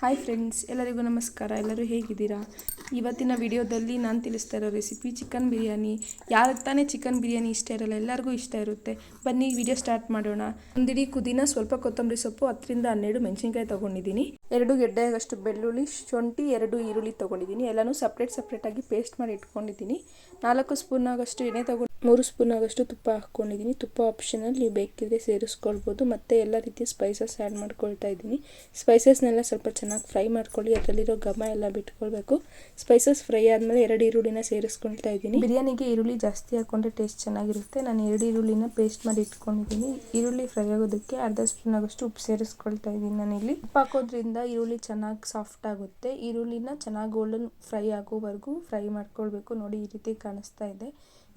Hi friends, ಎಲ್ಲರಿಗೂ ನಮಸ್ಕಾರ. ಎಲ್ಲರೂ ಹೇಗಿದ್ದೀರಾ? ಇವತ್ತಿನ ವಿಡಿಯೋದಲ್ಲಿ ನಾನು ತಿಳಿಸ್ತಾ ಇರೋ ರೆಸಿಪಿ ಚಿಕನ್ ಬಿರಿಯಾನಿ. ಯಾರಿಗೆ ತಾನೇ ಚಿಕನ್ ಬಿರಿಯಾನಿ ಇಷ್ಟ ಇರಲ್ಲ, ಎಲ್ಲರಿಗೂ ಇಷ್ಟ ಇರುತ್ತೆ. ಬನ್ನಿ ವಿಡಿಯೋ ಸ್ಟಾರ್ಟ್ ಮಾಡೋಣ. ಒಂದಿಡಿ ಪುದೀನ, ಸ್ವಲ್ಪ ಕೊತ್ತಂಬರಿ ಸೊಪ್ಪು, 10-12 ಮೆಣಸಿನ್ಕಾಯಿ ತೊಗೊಂಡಿದ್ದೀನಿ. 2 ಗೆಡ್ಡೆಯಾಗಷ್ಟು ಬೆಳ್ಳುಳ್ಳಿ, ಶುಂಠಿ, 2 ಈರುಳ್ಳಿ ತೊಗೊಂಡಿದ್ದೀನಿ. ಎಲ್ಲನೂ ಸಪ್ರೇಟಾಗಿ ಪೇಸ್ಟ್ ಮಾಡಿ ಇಟ್ಕೊಂಡಿದ್ದೀನಿ. 4 ಸ್ಪೂನ್ ಆಗಷ್ಟು ಎಣ್ಣೆ ತೊಗೊಂಡು 3 ಸ್ಪೂನ್ ಆಗಷ್ಟು ತುಪ್ಪ ಹಾಕ್ಕೊಂಡಿದ್ದೀನಿ. ತುಪ್ಪ ಆಪ್ಷನಲ್, ನೀವು ಬೇಕಿದ್ರೆ ಸೇರಿಸ್ಕೊಳ್ಬೋದು. ಮತ್ತು ಎಲ್ಲ ರೀತಿಯ ಸ್ಪೈಸಸ್ ಆ್ಯಡ್ ಮಾಡ್ಕೊಳ್ತಾ ಇದ್ದೀನಿ. ಸ್ಪೈಸಸ್ನೆಲ್ಲ ಸ್ವಲ್ಪ ಚೆನ್ನಾಗಿ ಫ್ರೈ ಮಾಡ್ಕೊಳ್ಳಿ. ಅದರಲ್ಲಿರೋ ಘಮ ಎಲ್ಲ ಬಿಟ್ಕೊಳ್ಬೇಕು. ಸ್ಪೈಸಸ್ ಫ್ರೈ ಆದಮೇಲೆ 2 ಈರುಳ್ಳಿನ ಸೇರಿಸ್ಕೊಳ್ತಾ ಇದ್ದೀನಿ. ಬಿರಿಯಾನಿಗೆ ಈರುಳ್ಳಿ ಜಾಸ್ತಿ ಹಾಕ್ಕೊಂಡ್ರೆ ಟೇಸ್ಟ್ ಚೆನ್ನಾಗಿರುತ್ತೆ. ನಾನು 2 ಈರುಳ್ಳಿನ ಪೇಸ್ಟ್ ಮಾಡಿ ಇಟ್ಕೊಂಡಿದ್ದೀನಿ. ಈರುಳ್ಳಿ ಫ್ರೈ ಆಗೋದಕ್ಕೆ ಅರ್ಧ ಸ್ಪೂನ್ ಆಗಷ್ಟು ಉಪ್ಪು ಸೇರಿಸ್ಕೊಳ್ತಾ ಇದ್ದೀನಿ. ನಾನಿಲ್ಲಿ ಉಪ್ಪು ಹಾಕೋದ್ರಿಂದ ಈರುಳ್ಳಿ ಚೆನ್ನಾಗಿ ಸಾಫ್ಟ್ ಆಗುತ್ತೆ. ಈರುಳ್ಳಿನ ಚೆನ್ನಾಗಿ ಗೋಲ್ಡನ್ ಫ್ರೈ ಆಗೋವರೆಗೂ ಫ್ರೈ ಮಾಡ್ಕೊಳ್ಬೇಕು. ನೋಡಿ, ಈ ರೀತಿ ಕಾಣಿಸ್ತಾ ಇದೆ.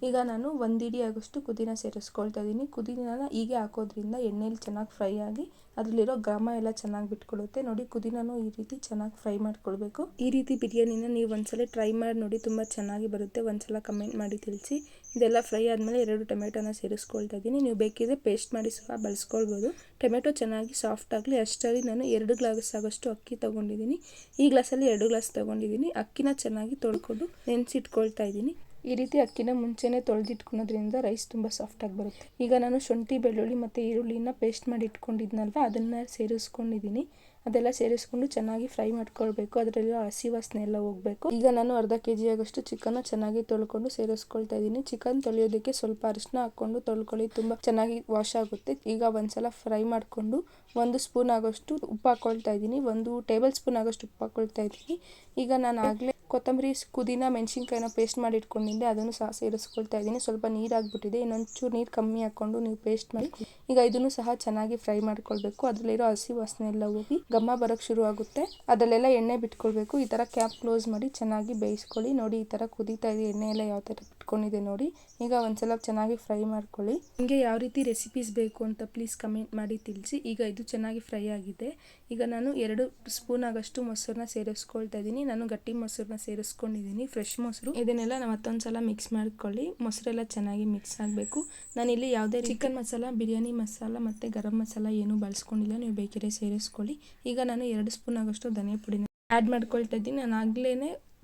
ಈಗ ನಾನು 1 ಇಡಿ ಆಗೋಷ್ಟು ಪುದೀನ ಸೇರಿಸ್ಕೊಳ್ತಾ ಇದ್ದೀನಿ. ಪುದೀನಾನ ಹೀಗೆ ಹಾಕೋದ್ರಿಂದ ಎಣ್ಣೆಲಿ ಚೆನ್ನಾಗಿ ಫ್ರೈ ಆಗಿ ಅದರಲ್ಲಿರೋ ಘಮ ಎಲ್ಲ ಚೆನ್ನಾಗಿ ಬಿಟ್ಕೊಳ್ಳುತ್ತೆ. ನೋಡಿ, ಪುದೀನೂ ಈ ರೀತಿ ಚೆನ್ನಾಗಿ ಫ್ರೈ ಮಾಡ್ಕೊಳ್ಬೇಕು. ಈ ರೀತಿ ಬಿರಿಯಾನಿನ ನೀವು ಒಂದ್ಸಲ ಟ್ರೈ ಮಾಡಿ ನೋಡಿ, ತುಂಬ ಚೆನ್ನಾಗಿ ಬರುತ್ತೆ. ಒಂದ್ಸಲ ಕಮೆಂಟ್ ಮಾಡಿ ತಿಳಿಸಿ. ಇದೆಲ್ಲ ಫ್ರೈ ಆದಮೇಲೆ 2 ಟೊಮೆಟೊನ ಸೇರಿಸ್ಕೊಳ್ತಾ ಇದ್ದೀನಿ. ನೀವು ಬೇಕಿದ್ರೆ ಪೇಸ್ಟ್ ಮಾಡಿ ಸಹ ಬಳಸ್ಕೊಳ್ಬೋದು. ಟೊಮೆಟೊ ಚೆನ್ನಾಗಿ ಸಾಫ್ಟ್ ಆಗಲಿ ಅಷ್ಟರಲ್ಲಿ ನಾನು 2 ಗ್ಲಾಸ್ ಆಗೋಷ್ಟು ಅಕ್ಕಿ ತೊಗೊಂಡಿದ್ದೀನಿ. ಈ ಗ್ಲಾಸಲ್ಲಿ 2 ಗ್ಲಾಸ್ ತೊಗೊಂಡಿದ್ದೀನಿ. ಅಕ್ಕಿನ ಚೆನ್ನಾಗಿ ತೊಳ್ಕೊಂಡು ನೆನೆಸಿಟ್ಕೊಳ್ತಾ ಇದ್ದೀನಿ. ಈ ರೀತಿ ಅಕ್ಕಿನ ಮುಂಚೆನೇ ತೊಳೆದಿಟ್ಕೊಳೋದ್ರಿಂದ ರೈಸ್ ತುಂಬ ಸಾಫ್ಟಾಗಿ ಬರುತ್ತೆ. ಈಗ ನಾನು ಶುಂಠಿ, ಬೆಳ್ಳುಳ್ಳಿ ಮತ್ತು ಈರುಳ್ಳಿನ ಪೇಸ್ಟ್ ಮಾಡಿ ಇಟ್ಕೊಂಡಿದ್ನಲ್ವ, ಅದನ್ನು ಸೇರಿಸ್ಕೊಂಡಿದ್ದೀನಿ. ಅದೆಲ್ಲ ಸೇರಿಸ್ಕೊಂಡು ಚೆನ್ನಾಗಿ ಫ್ರೈ ಮಾಡ್ಕೊಳ್ಬೇಕು. ಅದರಲ್ಲಿರೋ ಹಸಿ ವಾಸನೆ ಎಲ್ಲ ಹೋಗಬೇಕು. ಈಗ ನಾನು ಅರ್ಧ kg ಆಗೋಷ್ಟು ಚಿಕನ್ನ ಚೆನ್ನಾಗಿ ತೊಳ್ಕೊಂಡು ಸೇರಿಸ್ಕೊಳ್ತಾ ಇದ್ದೀನಿ. ಚಿಕನ್ ತೊಳೆಯೋದಕ್ಕೆ ಸ್ವಲ್ಪ ಅರಿಶಿನ ಹಾಕ್ಕೊಂಡು ತೊಳ್ಕೊಳ್ಳಿ, ತುಂಬ ಚೆನ್ನಾಗಿ ವಾಶ್ ಆಗುತ್ತೆ. ಈಗ ಒಂದ್ಸಲ ಫ್ರೈ ಮಾಡಿಕೊಂಡು 1 ಸ್ಪೂನ್ ಆಗೋಷ್ಟು ಉಪ್ಪು ಹಾಕ್ಕೊಳ್ತಾ ಇದ್ದೀನಿ. 1 ಟೇಬಲ್ ಸ್ಪೂನ್ ಆಗೋಷ್ಟು ಉಪ್ಪು ಹಾಕ್ಕೊಳ್ತಾ ಇದ್ದೀನಿ. ಈಗ ನಾನು ಆಗಲೇ ಕೊತ್ತಂಬರಿ, ಪುದೀನ, ಮೆಣಸಿನ್ಕಾಯಿನ ಪೇಸ್ಟ್ ಮಾಡಿ ಇಟ್ಕೊಂಡಿದ್ದೆ, ಅದನ್ನು ಸಹ ಸೇರಿಸ್ಕೊಳ್ತಾ ಇದ್ದೀನಿ. ಸ್ವಲ್ಪ ನೀರು ಹಾಕ್ಬಿಟ್ಟಿದೆ, ಇನ್ನೊಂಚೂರು ನೀರು ಕಮ್ಮಿ ಹಾಕ್ಕೊಂಡು ನೀವು ಪೇಸ್ಟ್ ಮಾಡಿ. ಈಗ ಇದನ್ನು ಸಹ ಚೆನ್ನಾಗಿ ಫ್ರೈ ಮಾಡ್ಕೊಳ್ಬೇಕು. ಅದರಲ್ಲಿರೋ ಹಸಿ ವಾಸನೆ ಎಲ್ಲ ಹೋಗಿ ಘಮ ಬರೋಕ್ಕೆ ಶುರು ಆಗುತ್ತೆ. ಅದರಲ್ಲೆಲ್ಲ ಎಣ್ಣೆ ಬಿಟ್ಕೊಳ್ಬೇಕು. ಈ ಥರ ಕ್ಯಾಪ್ ಕ್ಲೋಸ್ ಮಾಡಿ ಚೆನ್ನಾಗಿ ಬೇಯಿಸ್ಕೊಳ್ಳಿ. ನೋಡಿ, ಈ ಥರ ಕುದೀತಾ ಇದೆ, ಎಣ್ಣೆ ಎಲ್ಲ ಯಾವ ಥರ ಬಿಟ್ಕೊಂಡಿದೆ ನೋಡಿ. ಈಗ ಒಂದ್ಸಲ ಚೆನ್ನಾಗಿ ಫ್ರೈ ಮಾಡ್ಕೊಳ್ಳಿ. ನಿಮಗೆ ಯಾವ ರೀತಿ ರೆಸಿಪೀಸ್ ಬೇಕು ಅಂತ ಪ್ಲೀಸ್ ಕಮೆಂಟ್ ಮಾಡಿ ತಿಳಿಸಿ. ಈಗ ಇದು ಚೆನ್ನಾಗಿ ಫ್ರೈ ಆಗಿದೆ. ಈಗ ನಾನು 2 ಸ್ಪೂನ್ ಆಗಷ್ಟು ಮೊಸರನ್ನ ಸೇರಿಸ್ಕೊಳ್ತಾ ಇದ್ದೀನಿ. ನಾನು ಗಟ್ಟಿ ಮೊಸರನ್ನ ಸೇರಿಸ್ಕೊಂಡಿದ್ದೀನಿ, ಫ್ರೆಶ್ ಮೊಸರು. ಇದನ್ನೆಲ್ಲ ನಾವು ಮತ್ತೊಂದ್ಸಲ ಮಿಕ್ಸ್ ಮಾಡ್ಕೊಳ್ಳಿ. ಮೊಸರೆಲ್ಲ ಚೆನ್ನಾಗಿ ಮಿಕ್ಸ್ ಆಗಬೇಕು. ನಾನಿಲ್ಲಿ ಯಾವುದೇ ಚಿಕನ್ ಮಸಾಲ, ಬಿರಿಯಾನಿ ಮಸಾಲ ಮತ್ತು ಗರಂ ಮಸಾಲ ಏನೂ ಬಳಸ್ಕೊಂಡಿಲ್ಲ. ನೀವು ಬೇಕಿದ್ರೆ ಸೇರಿಸ್ಕೊಳ್ಳಿ. ಈಗ ನಾನು 2 ಸ್ಪೂನ್ ಆಗೋಷ್ಟು ಧನಿಯಾ ಪುಡಿನ ಆ್ಯಡ್ ಮಾಡ್ಕೊಳ್ತಾ ಇದ್ದೀನಿ. ನಾನು ಆಗಲೇ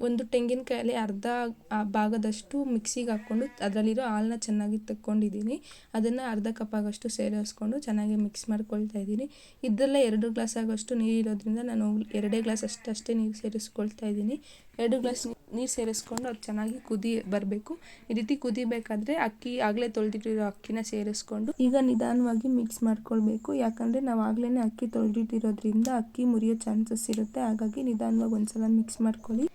1 ತೆಂಗಿನಕಾಯಲ್ಲಿ ಅರ್ಧ ಭಾಗದಷ್ಟು ಮಿಕ್ಸಿಗೆ ಹಾಕ್ಕೊಂಡು ಅದರಲ್ಲಿರೋ ಹಾಲನ್ನ ಚೆನ್ನಾಗಿ ತಕ್ಕೊಂಡಿದ್ದೀನಿ. ಅದನ್ನು ಅರ್ಧ ಕಪ್ ಆಗೋಷ್ಟು ಸೇರಿಸ್ಕೊಂಡು ಚೆನ್ನಾಗಿ ಮಿಕ್ಸ್ ಮಾಡ್ಕೊಳ್ತಾ ಇದ್ದೀನಿ. ಇದರಲ್ಲೇ 2 ಗ್ಲಾಸ್ ಆಗೋಷ್ಟು ನೀರು ಇರೋದ್ರಿಂದ ನಾನು 2 ಗ್ಲಾಸ್ ಅಷ್ಟೇ ನೀರು ಸೇರಿಸ್ಕೊಳ್ತಾ ಇದ್ದೀನಿ. 2 ಗ್ಲಾಸ್ ನೀರು ಸೇರಿಸ್ಕೊಂಡು ಅದು ಚೆನ್ನಾಗಿ ಕುದಿ ಬರಬೇಕು. ಈ ರೀತಿ ಕುದಿಬೇಕಾದ್ರೆ ಅಕ್ಕಿ ಆಗಲೇ ತೊಳೆದಿಟ್ಟಿರೋ ಅಕ್ಕಿನ ಸೇರಿಸ್ಕೊಂಡು ಈಗ ನಿಧಾನವಾಗಿ ಮಿಕ್ಸ್ ಮಾಡ್ಕೊಳ್ಬೇಕು. ಯಾಕಂದರೆ ನಾವು ಆಗಲೇ ಅಕ್ಕಿ ತೊಳೆದಿಟ್ಟಿರೋದ್ರಿಂದ ಅಕ್ಕಿ ಮುರಿಯೋ ಚಾನ್ಸಸ್ ಇರುತ್ತೆ. ಹಾಗಾಗಿ ನಿಧಾನವಾಗಿ ಒಂದ್ಸಲ ಮಿಕ್ಸ್ ಮಾಡ್ಕೊಳ್ಳಿ.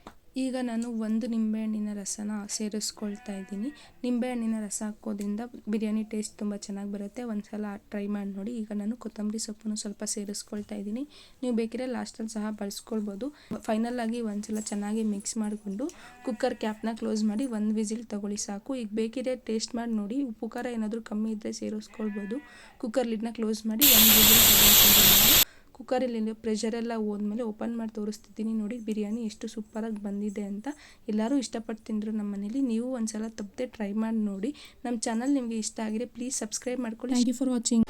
ಈಗ ನಾನು 1 ನಿಂಬೆಹಣ್ಣಿನ ರಸನ ಸೇರಿಸ್ಕೊಳ್ತಾ ಇದ್ದೀನಿ. ನಿಂಬೆಹಣ್ಣಿನ ರಸ ಹಾಕೋದ್ರಿಂದ ಬಿರಿಯಾನಿ ಟೇಸ್ಟ್ ತುಂಬ ಚೆನ್ನಾಗಿ ಬರುತ್ತೆ. ಒಂದ್ಸಲ ಟ್ರೈ ಮಾಡಿ ನೋಡಿ. ಈಗ ನಾನು ಕೊತ್ತಂಬರಿ ಸೊಪ್ಪನ್ನು ಸ್ವಲ್ಪ ಸೇರಿಸ್ಕೊಳ್ತಾ ಇದ್ದೀನಿ. ನೀವು ಬೇಕಿದ್ರೆ ಲಾಸ್ಟಲ್ಲಿ ಸಹ ಬಳಸ್ಕೊಳ್ಬೋದು. ಫೈನಲ್ ಆಗಿ ಒಂದ್ಸಲ ಚೆನ್ನಾಗಿ ಮಿಕ್ಸ್ ಮಾಡಿಕೊಂಡು ಕುಕ್ಕರ್ ಕ್ಯಾಪ್ನ ಕ್ಲೋಸ್ ಮಾಡಿ 1 ವಿಸಿಲ್ ತಗೊಳ್ಳಿ ಸಾಕು. ಈಗ ಬೇಕಿದ್ರೆ ಟೇಸ್ಟ್ ಮಾಡಿ ನೋಡಿ. ಉಪ್ಪು ಖಾರ ಏನಾದರೂ ಕಮ್ಮಿ ಇದ್ದರೆ ಸೇರಿಸ್ಕೊಳ್ಬೋದು. ಕುಕ್ಕರ್ ಲಿಡ್ನ ಕ್ಲೋಸ್ ಮಾಡಿ 1 ವಿಸಿಲ್ ತಗೊಳ್ತೀನಿ. ಕುಕ್ಕರಲ್ಲಿ ಪ್ರೆಷರೆಲ್ಲ ಹೋದ್ಮೇಲೆ ಓಪನ್ ಮಾಡಿ ತೋರಿಸ್ತಿದ್ದೀನಿ. ನೋಡಿ, ಬಿರಿಯಾನಿ ಎಷ್ಟು ಸೂಪರಾಗಿ ಬಂದಿದೆ ಅಂತ. ಎಲ್ಲರೂ ಇಷ್ಟಪಟ್ಟು ತಿಂದರು ನಮ್ಮ ಮನೇಲಿ. ನೀವು ಒಂದ್ಸಲ ತಪ್ಪದೆ ಟ್ರೈ ಮಾಡಿ ನೋಡಿ. ನಮ್ಮ ಚಾನಲ್ ನಿಮಗೆ ಇಷ್ಟ ಆಗಿದೆ ಪ್ಲೀಸ್ ಸಬ್ಸ್ಕ್ರೈಬ್ ಮಾಡ್ಕೊಳ್ಳಿ. Thank you for watching.